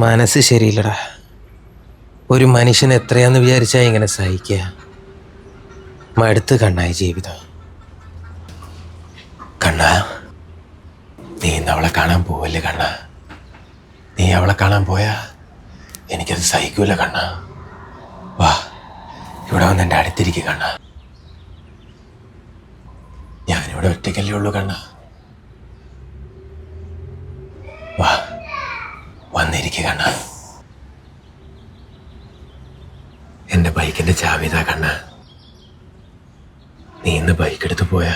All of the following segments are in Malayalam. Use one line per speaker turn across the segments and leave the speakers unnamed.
മനസ്സ് ശരിയില്ലടാ. ഒരു മനുഷ്യൻ എത്രയാന്ന് വിചാരിച്ചാ ഇങ്ങനെ സഹിക്കുക? മടുത്ത് കണ്ണായി ജീവിതം. കണ്ണാ, നീ ഇന്ന് അവളെ കാണാൻ പോവല്ലേ കണ്ണാ? നീ അവളെ കാണാൻ പോയാ എനിക്കത് സഹിക്കൂല കണ്ണാ. വാ, ഇവിടെ വന്ന് എൻ്റെ അടുത്തിരിക്കുക കണ്ണാ. ഞാനിവിടെ ഒറ്റയ്ക്കല്ലേ ഉള്ളൂ കണ്ണാ. വാ, വന്നിരിക്കുക കണ്ണാ. എൻ്റെ ബൈക്കിൻ്റെ ചാവിതാ കണ്ണാ. നീ ഇന്ന് ബൈക്ക് എടുത്ത് പോയാ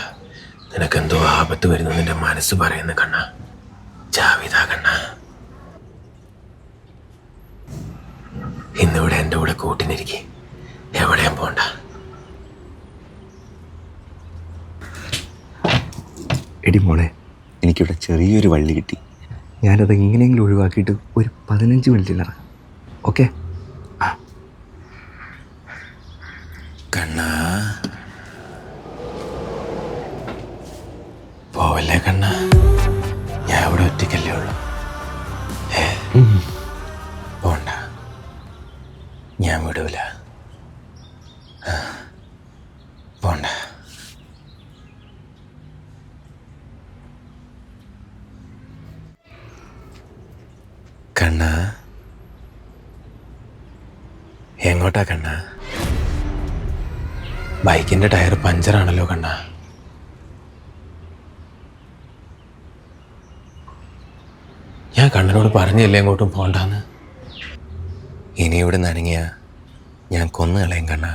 നിനക്കെന്തോ ആപത്ത് വരുന്നു നിന്റെ മനസ്സ് പറയുന്നു കണ്ണാ. ചാവിതാ കണ്ണാ. ഇന്നിവിടെ എൻ്റെ കൂടെ കൂട്ടിനിരിക്കെ, എവിടെയും പോണ്ട.
എടി മോളെ, എനിക്കിവിടെ ചെറിയൊരു വള്ളി കിട്ടി. ഞാനത് എങ്ങനെയെങ്കിലും ഒഴിവാക്കിയിട്ട് ഒരു 15 മിനിറ്റിലിറങ്ങാം. ഓക്കെ?
കണ്ണാ, പോവല്ലേ കണ്ണാ. ഞാൻ ഇവിടെ ഒറ്റയ്ക്കല്ലേ ഉള്ളൂ. പോണ്ട, ഞാൻ വിടൂല. പോണ്ട. കണ്ണാ, എങ്ങോട്ടാ കണ്ണാ? ബൈക്കിൻ്റെ ടയർ പഞ്ചറാണല്ലോ കണ്ണാ. ഞാൻ കണ്ണനോട് പറഞ്ഞില്ലേ എങ്ങോട്ടും പോണ്ടാന്ന്. ഇനി ഇവിടെ നനങ്ങിയ ഞാൻ കൊന്നു കളയും കണ്ണാ.